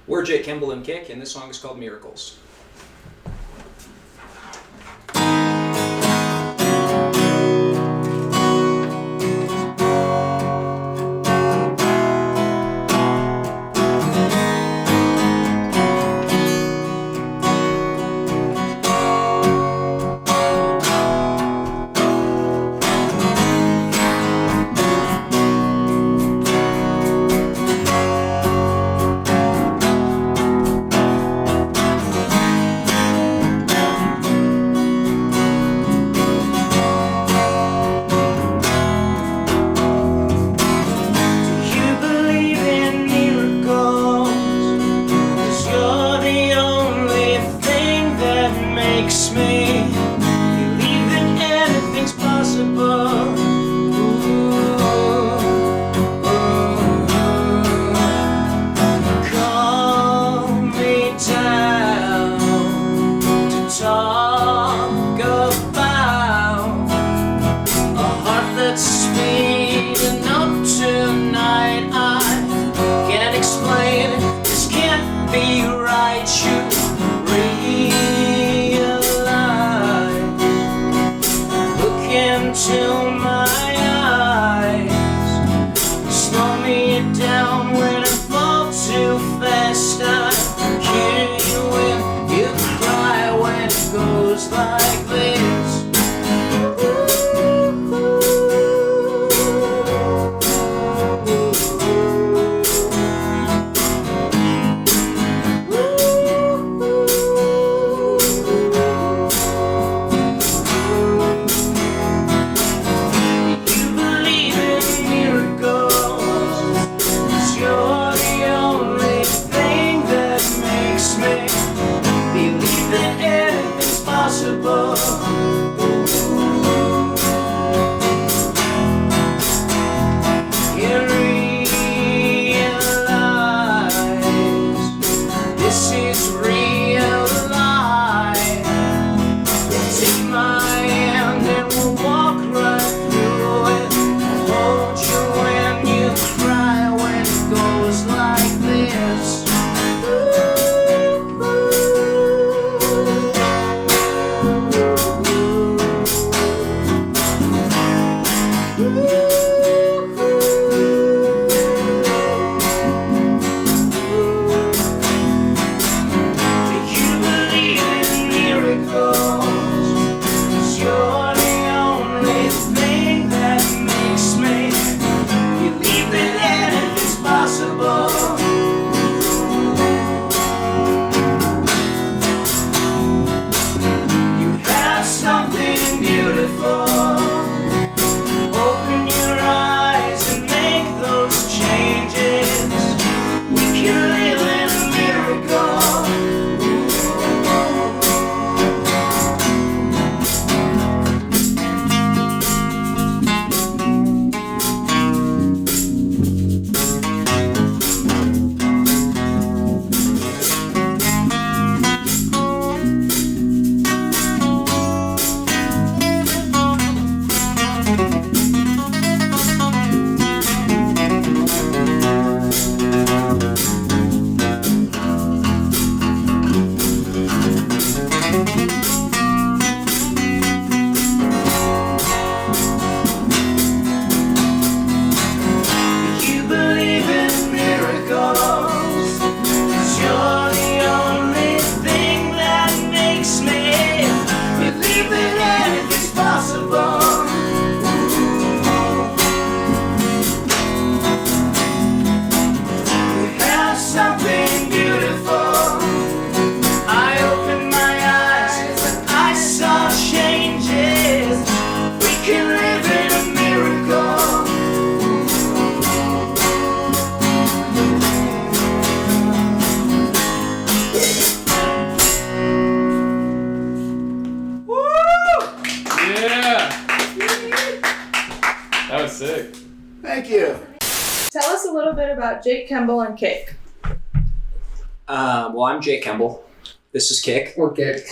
We're Jake Kemble and Kick, and this song is called Miracles. Sick. Thank you. Tell us a little bit about Jake Kemble and Kick. Well, I'm Jake Kemble. This is Kick. Or Kick.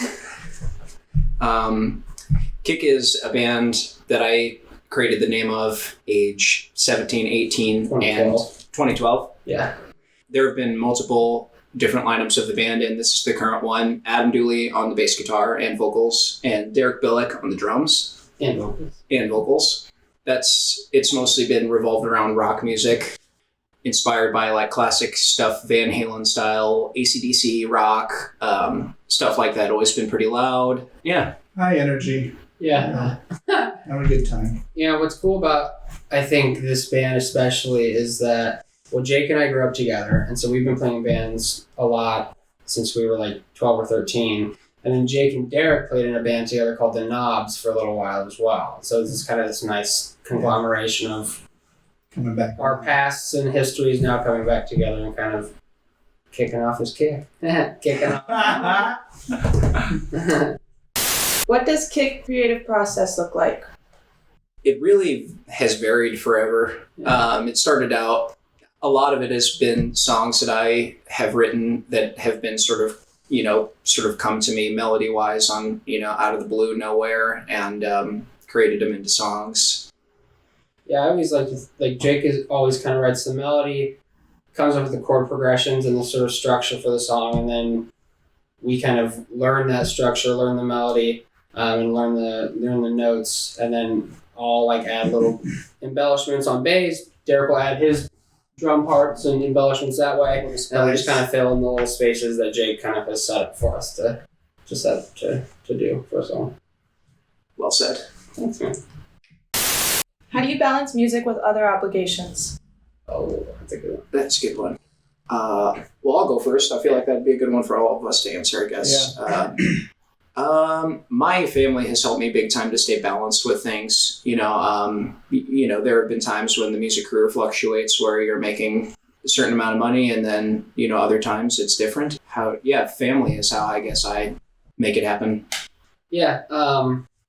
Kick is a band that I created the name of age 17, 18, 2012. and 2012. Yeah. There have been multiple different lineups of the band, and this is the current one. Adam Dooley on the bass guitar and vocals, and Derek Billick on the drums And vocals. It's mostly been revolved around rock music, inspired by like classic stuff, Van Halen style, AC/DC rock, stuff like that. Always been pretty loud. Yeah. High energy. Yeah. Have a good time. Yeah, what's cool about, I think, this band especially is that, well, Jake and I grew up together, and so we've been playing bands a lot since we were like 12 or 13. And then Jake and Derek played in a band together called The Knobs for a little while as well. So this is kind of this nice conglomeration of Coming back. our pasts and histories now coming back together and kind of kicking off his kick. Kicking off. What does Kick creative process look like? It really has varied forever. It started out, a lot of it has been songs that I have written that have been sort of come to me melody-wise on, out of the blue, nowhere, and created them into songs. Yeah, I always like Jake always kind of writes the melody, comes up with the chord progressions and the sort of structure for the song, and then we kind of learn that structure, learn the melody, and learn the notes, and then all like add little embellishments on bass. Derek will add his drum parts and embellishments that way, and we just kind of fill in the little spaces that Jake kind of has set up for us to do for a song. Well said. Thanks, man. How do you balance music with other obligations? Oh, that's a good one. That's a good one. Well, I'll go first. I feel like that'd be a good one for all of us to answer, I guess. Yeah. My family has helped me big time to stay balanced with things. There have been times when the music career fluctuates where you're making a certain amount of money, and then, other times it's different. Family is how I guess I make it happen. Yeah,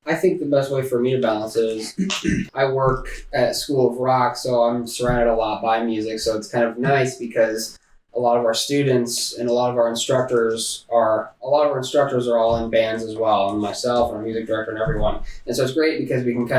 I think the best way for me to balance it is I work at School of Rock, so I'm surrounded a lot by music, so it's kind of nice because a lot of our students and a lot of our instructors are all in bands as well, and myself and our music director and everyone. And so it's great because we can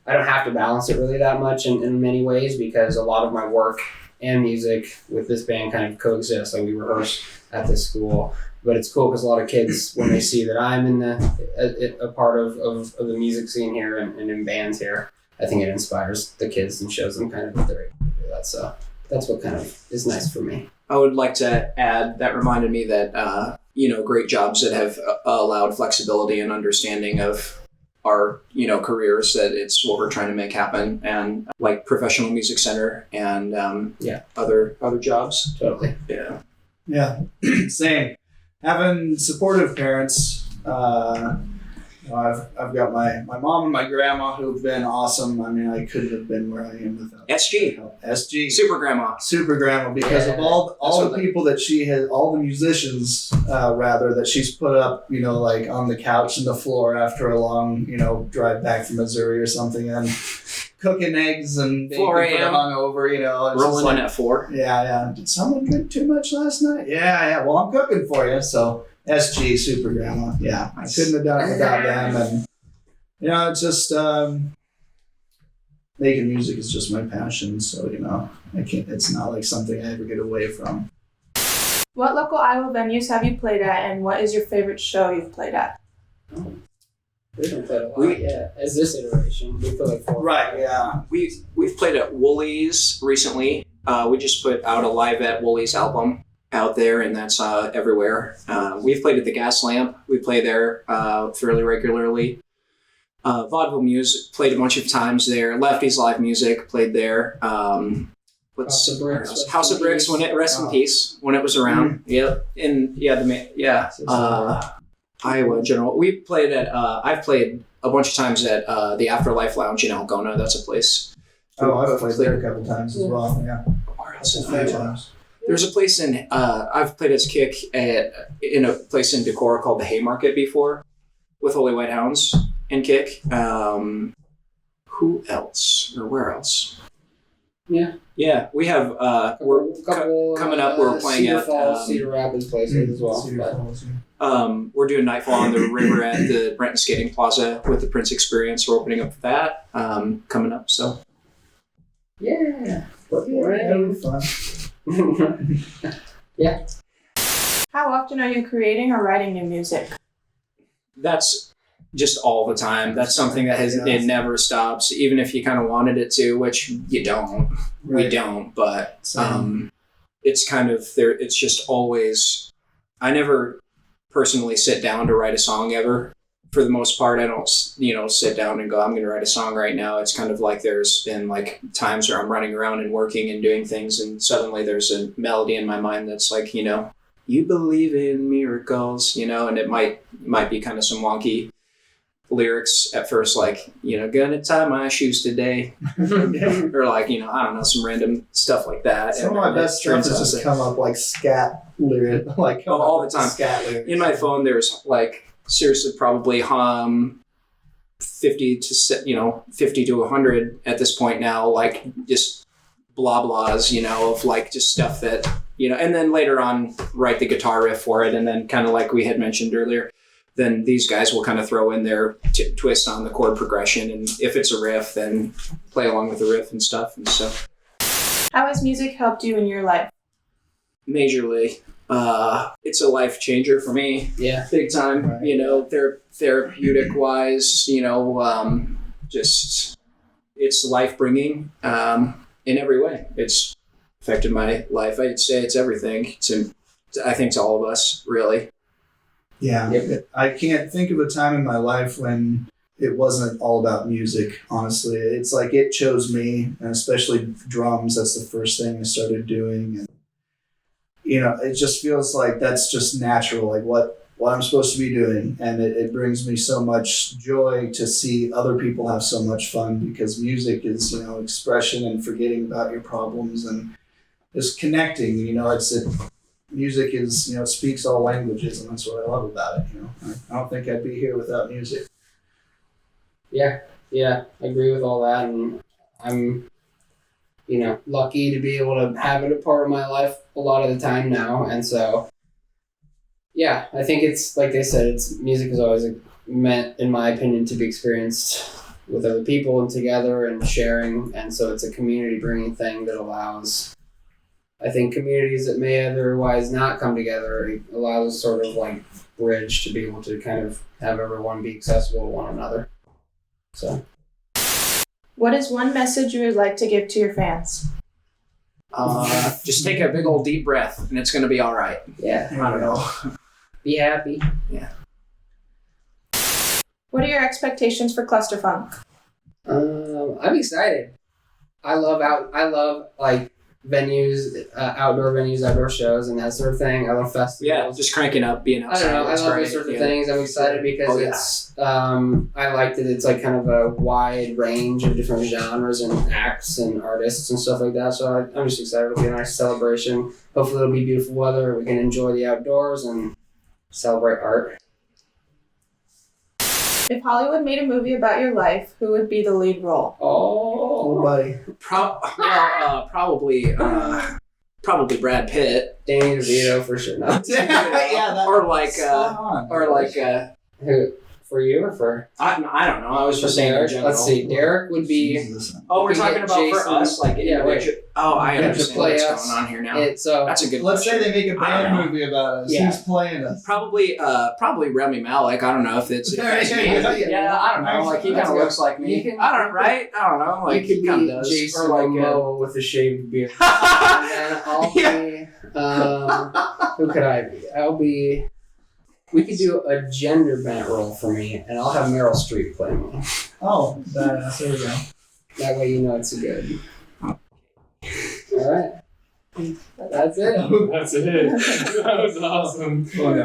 I don't have to balance it really that much in many ways, because a lot of my work and music with this band kind of coexist. Like we rehearse at this school, but it's cool because a lot of kids, when they see that I'm in a part of the music scene here and in bands here, I think it inspires the kids and shows them kind of that they're able to do that. So that's what kind of is nice for me. I would like to add, that reminded me that, great jobs that have allowed flexibility and understanding of our, careers, that it's what we're trying to make happen, and like Professional Music Center and other jobs. Totally. Yeah. Yeah, same. Having supportive parents. I've got my mom and my grandma who've been awesome. I mean, I couldn't have been where I am without SG. Super grandma, because of all the people that she has, all the musicians that she's put up, like on the couch and the floor after a long, drive back from Missouri or something, and cooking eggs and bacon for the hungover, rolling in at 4. Yeah. Did someone drink too much last night? Yeah. Well, I'm cooking for you, so. SG, Super Grandma. Yeah, I couldn't have done it without them. And, it's just, making music is just my passion. So, it's not like something I ever get away from. What local Iowa venues have you played at, and what is your favorite show you've played at? We haven't played a lot yet. As this iteration, we played like 4. Right, yeah. We've played at Woolies recently. We just put out a Live at Woolies album out there, and that's everywhere. We've played at the Gas Lamp. We play there fairly regularly. Vaudeville Music, played a bunch of times there. Lefty's Live Music, played there. House of Bricks, when it rest in peace, when it was around. Yep. And Iowa General. We played at I've played a bunch of times at the Afterlife Lounge in Algona. That's a place. I've played there a couple times as well. Yeah. Where else in Iowa? There's a place in, I've played as Kick in a place in Decorah called the Haymarket before, with Holy White Hounds and Kick. Who else? Or where else? Yeah. Yeah, we have, coming up, we're playing Cedar at... Falls, Cedar Rapids places as well. We're doing Nightfall on the River at the Brenton Skating Plaza with the Prince Experience. We're opening up for that coming up, so... Yeah. That'll be fun. Yeah. How often are you creating or writing new music? That's just all the time. That's something that it never stops, even if you kind of wanted it to, which you don't. Right. We don't, but it's kind of there. It's just always. I never personally sit down to write a song ever. For the most part, I don't, sit down and go, I'm going to write a song right now. It's kind of like there's been like times where I'm running around and working and doing things, and suddenly there's a melody in my mind that's like, you believe in miracles, and it might be kind of some wonky lyrics at first, like, gonna tie my shoes today, or like, I don't know, some random stuff like that. Some of my best stuff has just come up like scat lyric, like all the time. Scat lyrics. In my phone, there's like seriously probably 50 to 100 at this point now, like just blah blahs, of like just stuff that and then later on write the guitar riff for it, and then kind of like we had mentioned earlier, then these guys will kind of throw in their twist on the chord progression, and if it's a riff, then play along with the riff and stuff. And so, how has music helped you in your life? Majorly. It's a life changer for me. Yeah. Big time. Right. Therapeutic wise, just it's life bringing in every way. It's affected my life. I'd say it's everything. I think to all of us, really. Yeah. Yep. I can't think of a time in my life when it wasn't all about music, honestly. It's like it chose me, and especially drums. That's the first thing I started doing. And, it just feels like that's just natural, like what I'm supposed to be doing. And it brings me so much joy to see other people have so much fun, because music is, expression and forgetting about your problems and just connecting. Music is, it speaks all languages, and that's what I love about it. I don't think I'd be here without music. Yeah, I agree with all that, and I'm, lucky to be able to have it a part of my life a lot of the time now, and so, yeah, I think it's, like they said, music is always meant, in my opinion, to be experienced with other people and together and sharing, and so it's a community bringing thing that allows, I think, communities that may otherwise not come together, it allows a sort of like bridge to be able to kind of have everyone be accessible to one another. So, what is one message you would like to give to your fans? Just take a big old deep breath, and it's going to be all right. Yeah. I don't know. Be happy. Yeah. What are your expectations for Clusterfunk? I'm excited. I love like venues, outdoor venues, outdoor shows, and that sort of thing. I love festivals. Yeah, just cranking up, being outside. I don't know. I love those sorts of things. I'm excited because it's. I like that it's like kind of a wide range of different genres and acts and artists and stuff like that. So I'm just excited. It'll be a nice celebration. Hopefully, it'll be beautiful weather. We can enjoy the outdoors and celebrate art. If Hollywood made a movie about your life, who would be the lead role? Oh, buddy. Probably Brad Pitt. Danny DeVito for sure. No. Who for you or for? I don't know. I was just saying in general. Let's see. Derek would be. Jesus. Oh, we're talking about Jason, for us, like individual. Oh, I understand what's us. going on here now. So that's a good. Let's question. say they make a band movie about us. Yeah. Who's playing us? Probably Rami Malek. I don't know if it's. Yeah, I don't know. Like he kind of looks like me. I don't know. Like he kind of does. Jason or like Momoa with a shaved beard. And then I'll be. Who could I be? I'll be. We could do a gender bent role for me, and I'll have Meryl Streep play me. Oh, there we go. That way you know it's good. All right. That's it. That's it. That was awesome. Oh, yeah.